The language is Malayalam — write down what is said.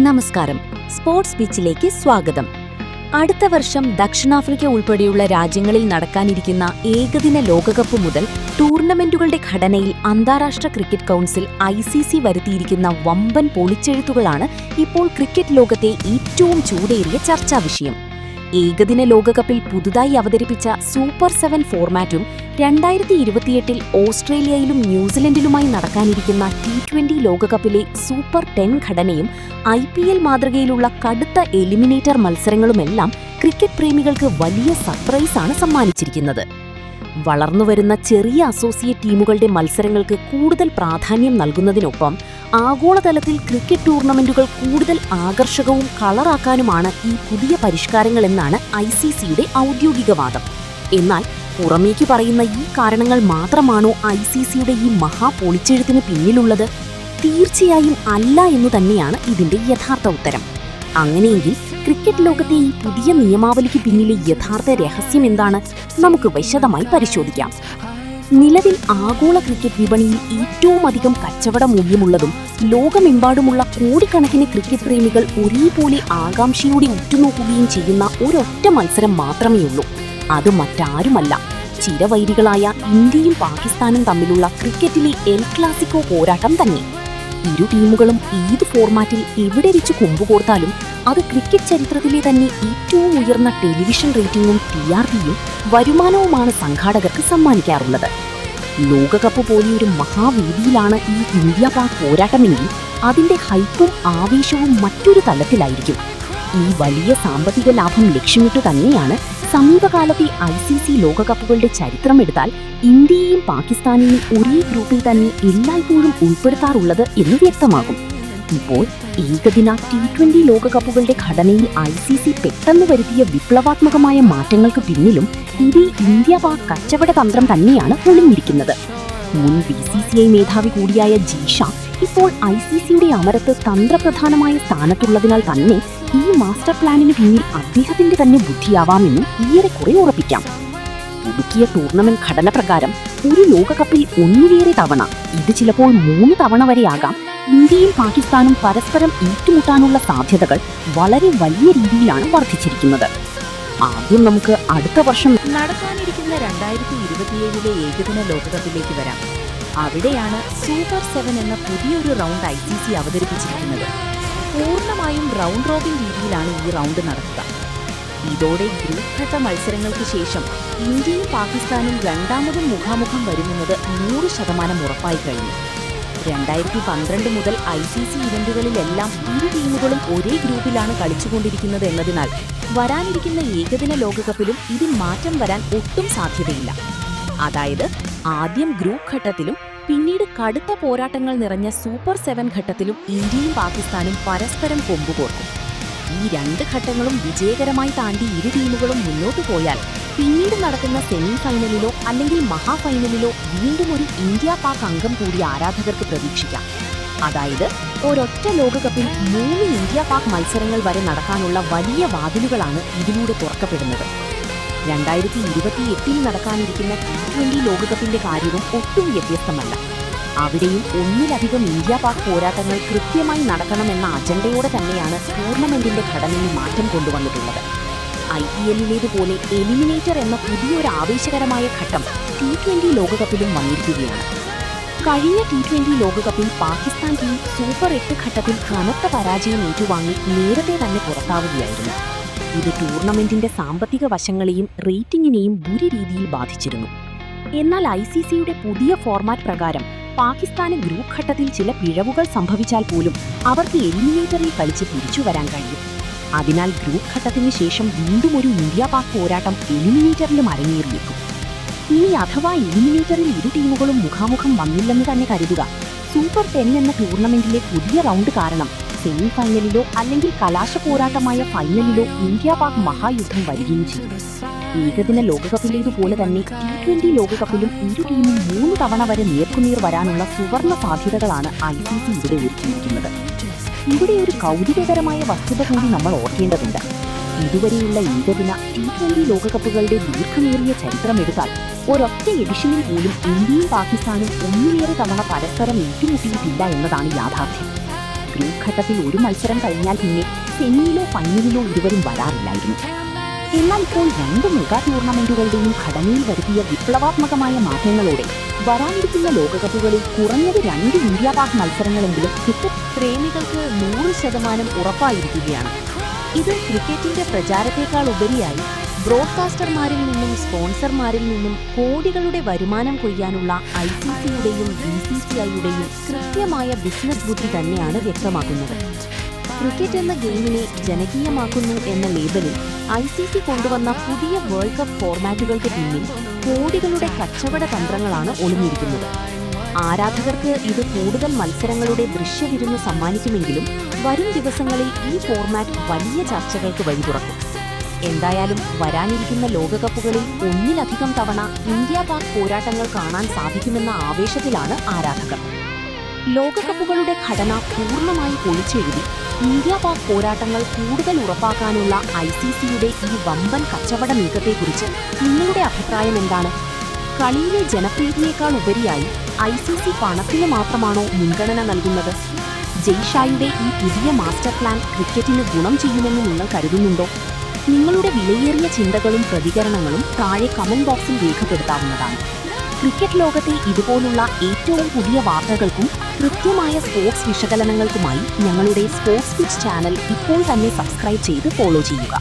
നമസ്കാരം. സ്പോർട്സ് ബീച്ചിലേക്ക് സ്വാഗതം. അടുത്ത വർഷം ദക്ഷിണാഫ്രിക്ക ഉൾപ്പെടെയുള്ള രാജ്യങ്ങളിൽ നടക്കാനിരിക്കുന്ന ഏകദിന ലോകകപ്പ് മുതൽ ടൂർണമെന്റുകളുടെ ഘടനയിൽ അന്താരാഷ്ട്ര ക്രിക്കറ്റ് കൗൺസിൽ ICC വരുത്തിയിരിക്കുന്ന വമ്പൻ പൊളിച്ചെഴുത്തുകളാണ് ഇപ്പോൾ ക്രിക്കറ്റ് ലോകത്തെ ഏറ്റവും ചൂടേറിയ ചർച്ചാ വിഷയം. ഏകദിന ലോകകപ്പിൽ പുതുതായി അവതരിപ്പിച്ച സൂപ്പർ 7 ഫോർമാറ്റും 2028 ഓസ്ട്രേലിയയിലും ന്യൂസിലൻഡിലുമായി നടക്കാനിരിക്കുന്ന T20 ലോകകപ്പിലെ സൂപ്പർ 10 ഘടനയും IPL മാതൃകയിലുള്ള കടുത്ത എലിമിനേറ്റർ മത്സരങ്ങളുമെല്ലാം ക്രിക്കറ്റ് പ്രേമികൾക്ക് വലിയ സർപ്രൈസാണ് സമ്മാനിച്ചിരിക്കുന്നത്. വളർന്നുവരുന്ന ചെറിയ അസോസിയേറ്റ് ടീമുകളുടെ മത്സരങ്ങൾക്ക് കൂടുതൽ പ്രാധാന്യം നൽകുന്നതിനൊപ്പം ആഗോളതലത്തിൽ ക്രിക്കറ്റ് ടൂർണമെന്റുകൾ കൂടുതൽ ആകർഷകവും കളറാക്കാനുമാണ് ഈ പുതിയ പരിഷ്കാരങ്ങളെന്നാണ് ICCയുടെ ഔദ്യോഗിക വാദം. എന്നാൽ പുറമേക്ക് പറയുന്ന ഈ കാരണങ്ങൾ മാത്രമാണോ ICCയുടെ ഈ മഹാപൊളിച്ചെഴുത്തിന് പിന്നിലുള്ളത്? തീർച്ചയായും അല്ല എന്നു തന്നെയാണ് ഇതിന്റെ യഥാർത്ഥ ഉത്തരം. അങ്ങനെയെങ്കിൽ ക്രിക്കറ്റ് ലോകത്തെ ഈ പുതിയ നിയമാവലിക്ക് പിന്നിലെ യഥാർത്ഥ രഹസ്യം എന്താണ്? നമുക്ക് വിശദമായി പരിശോധിക്കാം. നിലവിൽ ആഗോള ക്രിക്കറ്റ് വിപണിയിൽ ഏറ്റവും അധികം കച്ചവട മൂല്യമുള്ളതും ലോകമെമ്പാടുമുള്ള കോടിക്കണക്കിന് ക്രിക്കറ്റ് പ്രേമികൾ ഒരേപോലെ ആകാംക്ഷയോടെ ഉറ്റുനോക്കുകയും ചെയ്യുന്ന ഒരൊറ്റ മത്സരം മാത്രമേയുള്ളൂ. അത് മറ്റാരുമല്ല, ചിരവൈരികളായ ഇന്ത്യയും പാകിസ്ഥാനും തമ്മിലുള്ള ക്രിക്കറ്റിലെ എൽ ക്ലാസിക്കോ പോരാട്ടം തന്നെ. ഇരു ടീമുകളും ഏത് ഫോർമാറ്റിൽ എവിടെ വെച്ച് കൊമ്പുകോർത്താലും അത് ക്രിക്കറ്റ് ചരിത്രത്തിലെ തന്നെ ഏറ്റവും ഉയർന്ന ടെലിവിഷൻ റേറ്റിംഗും TRPയും വരുമാനവുമാണ് സംഘാടകർക്ക് സമ്മാനിക്കാറുള്ളത്. ലോകകപ്പ് പോലെയൊരു മഹാവേദിയിലാണ് ഈ ഇന്ത്യ പാക് പോരാട്ടമെങ്കിൽ അതിന്റെ ഹൈപ്പും ആവേശവും മറ്റൊരു തലത്തിലായിരിക്കും. ഈ വലിയ സാമ്പത്തിക ലാഭം ലക്ഷ്യമിട്ടു തന്നെയാണ് സമീപകാലത്തെ ICC ലോകകപ്പുകളുടെ ചരിത്രമെടുത്താൽ ഇന്ത്യയെയും പാകിസ്ഥാനെയും ഒരേ ഗ്രൂപ്പിൽ തന്നെ എല്ലായ്പ്പോഴും ഉൾപ്പെടുത്താറുള്ളത് എന്ന് വ്യക്തമാകും. ഇപ്പോൾ ഏകദിന T20 ലോകകപ്പുകളുടെ ഘടനയിൽ ICC പെട്ടെന്ന് വരുത്തിയ വിപ്ലവാത്മകമായ മാറ്റങ്ങൾക്ക് പിന്നിലും ഇതേ ഇന്ത്യ പാക് കച്ചവട തന്ത്രം തന്നെയാണ് ഒളിഞ്ഞിരിക്കുന്നത്. മുൻ BCCI മേധാവി കൂടിയായ ജീഷ ഇപ്പോൾ ICCയുടെ അമരത്ത് തന്ത്രപ്രധാനമായ സ്ഥാനത്തുള്ളതിനാൽ തന്നെ ഈ മാസ്റ്റർ പ്ലാനിന് പിന്നിൽ അദ്ദേഹത്തിന്റെ തന്നെ ബുദ്ധിയാവാമെന്നും ഏറെക്കുറെ ഉറപ്പിക്കാം. പുതുക്കിയ ടൂർണമെന്റ് ഘടന പ്രകാരം ഒരു ലോകകപ്പിൽ ഒന്നിലേറെ തവണ, ഇത് ചിലപ്പോൾ 3 തവണ വരെയാകാം, ഇന്ത്യയും പാകിസ്ഥാനും പരസ്പരം ഏറ്റുമുട്ടാനുള്ള സാധ്യതകൾ വളരെ വലിയ രീതിയിലാണ് വർദ്ധിച്ചിരിക്കുന്നത്. ആദ്യം നമുക്ക് അടുത്ത വർഷം നടക്കാനിരിക്കുന്ന 2027 ഏകദിന ലോകകപ്പിലേക്ക് വരാം. അവിടെയാണ് സൂപ്പർ 7 എന്ന പുതിയൊരു റൗണ്ട് ICC അവതരിപ്പിച്ചിരിക്കുന്നത്. പൂർണ്ണമായും റൗണ്ട് റോബിൻ രീതിയിലാണ് ഈ റൗണ്ട് നടക്കുക. ഇതോടെ ഗ്രൂപ്പ് ഘട്ട മത്സരങ്ങൾക്ക് ശേഷം ഇന്ത്യയും പാകിസ്ഥാനും രണ്ടാമതും മുഖാമുഖം വരുമെന്നത് 100% ഉറപ്പായി കഴിഞ്ഞു. 2012 മുതൽ ICC ഇവന്റുകളിലെല്ലാം ഇരു ടീമുകളും ഒരേ ഗ്രൂപ്പിലാണ് കളിച്ചുകൊണ്ടിരിക്കുന്നത് എന്നതിനാൽ വരാനിരിക്കുന്ന ഏകദിന ലോകകപ്പിലും ഇതിൽ മാറ്റം വരാൻ ഒട്ടും സാധ്യതയില്ല. അതായത് ആദ്യം ഗ്രൂപ്പ് ഘട്ടത്തിലും പിന്നീട് കടുത്ത പോരാട്ടങ്ങൾ നിറഞ്ഞ സൂപ്പർ 7 ഘട്ടത്തിലും ഇന്ത്യയും പാകിസ്ഥാനും പരസ്പരം കൊമ്പുകോർക്കും. ഈ 2 ഘട്ടങ്ങളും വിജയകരമായി താണ്ടി ഇരു ടീമുകളും മുന്നോട്ടു പോയാൽ പിന്നീട് നടക്കുന്ന സെമി ഫൈനലിലോ അല്ലെങ്കിൽ മഹാഫൈനലിലോ വീണ്ടും ഒരു ഇന്ത്യ പാക് അംഗം കൂടി ആരാധകർക്ക് പ്രതീക്ഷിക്കാം. അതായത് ഒരൊറ്റ ലോകകപ്പിൽ 3 ഇന്ത്യ പാക് മത്സരങ്ങൾ വരെ നടക്കാനുള്ള വലിയ വാതിലുകളാണ് ഇതിലൂടെ തുറക്കപ്പെടുന്നത്. 2028 നടക്കാനിരിക്കുന്ന T20 ലോകകപ്പിന്റെ കാര്യവും ഒട്ടും വ്യത്യസ്തമല്ല. അവിടെയും ഒന്നിലധികം ഇന്ത്യ പാക് പോരാട്ടങ്ങൾ കൃത്യമായി നടക്കണമെന്ന അജണ്ടയോടെ തന്നെയാണ് ടൂർണമെന്റിന്റെ ഘടനയിൽ മാറ്റം കൊണ്ടുവന്നിട്ടുള്ളത്. IPLലേതുപോലെ എലിമിനേറ്റർ എന്ന പുതിയൊരു ആവേശകരമായ ഘട്ടം T20 ലോകകപ്പിലും വന്നിരിക്കുകയാണ്. കഴിഞ്ഞ T20 ലോകകപ്പിൽ പാകിസ്ഥാൻ ടീം സൂപ്പർ 8 ഘട്ടത്തിൽ കനത്ത പരാജയം ഏറ്റുവാങ്ങി നേരത്തെ തന്നെ പുറത്താവുകയായിരുന്നു. ഇത് ടൂർണമെന്റിന്റെ സാമ്പത്തിക വശങ്ങളെയും റേറ്റിംഗിനെയും രീതിയിൽ ബാധിച്ചിരുന്നു. എന്നാൽ ICCയുടെ പുതിയ ഫോർമാറ്റ് പ്രകാരം പാകിസ്ഥാന് ഗ്രൂപ്പ് ഘട്ടത്തിൽ ചില പിഴവുകൾ സംഭവിച്ചാൽ പോലും അവർക്ക് എലിമിനേറ്ററിൽ കളിച്ച് തിരിച്ചു വരാൻ കഴിയും. അതിനാൽ ഗ്രൂപ്പ് ഘട്ടത്തിന് ശേഷം വീണ്ടും ഒരു ഇന്ത്യ പാക് പോരാട്ടം എലിമിനേറ്ററിലും അരങ്ങേറിയേക്കും. ഇനി അഥവാ എലിമിനേറ്ററിൽ ഇരു ടീമുകളും മുഖാമുഖം വന്നില്ലെന്ന് തന്നെ കരുതുക. സൂപ്പർ 10 എന്ന ടൂർണമെന്റിലെ പുതിയ റൗണ്ട് കാരണം സെമി ഫൈനലിലോ അല്ലെങ്കിൽ കലാശ പോരാട്ടമായ ഫൈനലിലോ ഇന്ത്യ പാക് മഹായുദ്ധം വരികയും ചെയ്യും. ഏകദിന ലോകകപ്പിലേതുപോലെ തന്നെ T20 ലോകകപ്പിലും ഇരു ടീമും 3 തവണ വരെ നേർക്കുനേർ വരാനുള്ള സുവർണ സാധ്യതകളാണ് ICC ഇവിടെ ഒരുക്കിയിരിക്കുന്നത്. ഇവിടെ ഒരു കൗതുകകരമായ വസ്തുത കൂടി നമ്മൾ ഓർക്കേണ്ടതുണ്ട്. ഇതുവരെയുള്ള ഏകദിന T20 ലോകകപ്പുകളുടെ ദീർഘമേറിയ ചരിത്രമെടുത്താൽ ഒരൊറ്റ എഡിഷനിൽ പോലും ഇന്ത്യയും പാകിസ്ഥാനും ഒന്നിലേറെ തവണ പരസ്പരം ഏറ്റുമുട്ടിയിട്ടില്ല എന്നതാണ് യാഥാർത്ഥ്യം. ഗ്രൂപ്പ് ഘട്ടത്തിൽ ഒരു മത്സരം കഴിഞ്ഞാൽ പിന്നെ സെമിയിലോ ഫൈനലിലോ ഇരുവരും വരാറില്ലായിരുന്നു. എന്നാൽ ഇപ്പോൾ 2 മെഗാ ടൂർണമെന്റുകളുടെയും ഘടനയിൽ വരുത്തിയ വിപ്ലവാത്മകമായ മാറ്റങ്ങളോടെ വരാനിരിക്കുന്ന ലോകകപ്പുകളിൽ കുറഞ്ഞത് 2 ഇന്ത്യ-പാക് മത്സരങ്ങളെങ്കിലും ക്രിക്കറ്റ് പ്രേമികൾക്ക് 100% ഉറപ്പായിരിക്കുകയാണ്. ഇത് ക്രിക്കറ്റിന്റെ പ്രചാരത്തേക്കാൾ ഉപരിയായി ബ്രോഡ്കാസ്റ്റർമാരിൽ നിന്നും സ്പോൺസർമാരിൽ നിന്നും കോടികളുടെ വരുമാനം കൊയ്യാനുള്ള ICCയുടെയും BCCIയുടെയും കൃത്യമായ ബിസിനസ് ബുദ്ധി തന്നെയാണ് വ്യക്തമാക്കുന്നത്. ക്രിക്കറ്റ് എന്ന ഗെയിമിനെ ജനകീയമാക്കുന്നു എന്ന ലേബലിൽ ICC കൊണ്ടുവന്ന പുതിയ വേൾഡ് കപ്പ് ഫോർമാറ്റുകൾക്ക് പിന്നിൽ കോടികളുടെ കച്ചവട തന്ത്രങ്ങളാണ് ഒളിഞ്ഞിരിക്കുന്നത്. ആരാധകർക്ക് ഇത് കൂടുതൽ മത്സരങ്ങളുടെ ദൃശ്യവിരുന്ന് സമ്മാനിക്കുമെങ്കിലും വരും ദിവസങ്ങളിൽ ഈ ഫോർമാറ്റ് വലിയ ചർച്ചകൾക്ക് വഴി തുറക്കും. എന്തായാലും വരാനിരിക്കുന്ന ലോകകപ്പുകളിൽ ഒന്നിലധികം തവണ ഇന്ത്യ-പാക് പോരാട്ടങ്ങൾ കാണാൻ സാധിക്കുമെന്ന ആവേശത്തിലാണ് ആരാധകർ. ലോകകപ്പുകളുടെ ഘടന പൂർണ്ണമായി പൊളിച്ചെഴുതി ഇന്ത്യ-പാക് പോരാട്ടങ്ങൾ കൂടുതൽ ഉറപ്പാക്കാനുള്ള ICCയുടെ ഈ വമ്പൻ കച്ചവട നീക്കത്തെക്കുറിച്ച് നിങ്ങളുടെ അഭിപ്രായം എന്താണ്? കളിയിലെ ജനപ്രീതിയേക്കാൾ ഉപരിയായി ICC പണത്തിന് മാത്രമാണോ മുൻഗണന നൽകുന്നത്? ജയ്ഷായുടെ ഈ പുതിയ മാസ്റ്റർ പ്ലാൻ ക്രിക്കറ്റിന് ഗുണം ചെയ്യുമെന്ന് നിങ്ങൾ കരുതുന്നുണ്ടോ? നിങ്ങളുടെ വിലയേറിയ ചിന്തകളും പ്രതികരണങ്ങളും താഴെ കമന്റ് ബോക്സിൽ രേഖപ്പെടുത്താവുന്നതാണ്. ക്രിക്കറ്റ് ലോകത്തെ ഇതുപോലുള്ള ഏറ്റവും പുതിയ വാർത്തകൾക്കും കൃത്യമായ സ്പോർട്സ് വിശകലനങ്ങൾക്കുമായി ഞങ്ങളുടെ സ്പോർട്സ് പിച്ച് ചാനൽ ഇപ്പോൾ തന്നെ സബ്സ്ക്രൈബ് ചെയ്ത് ഫോളോ ചെയ്യുക.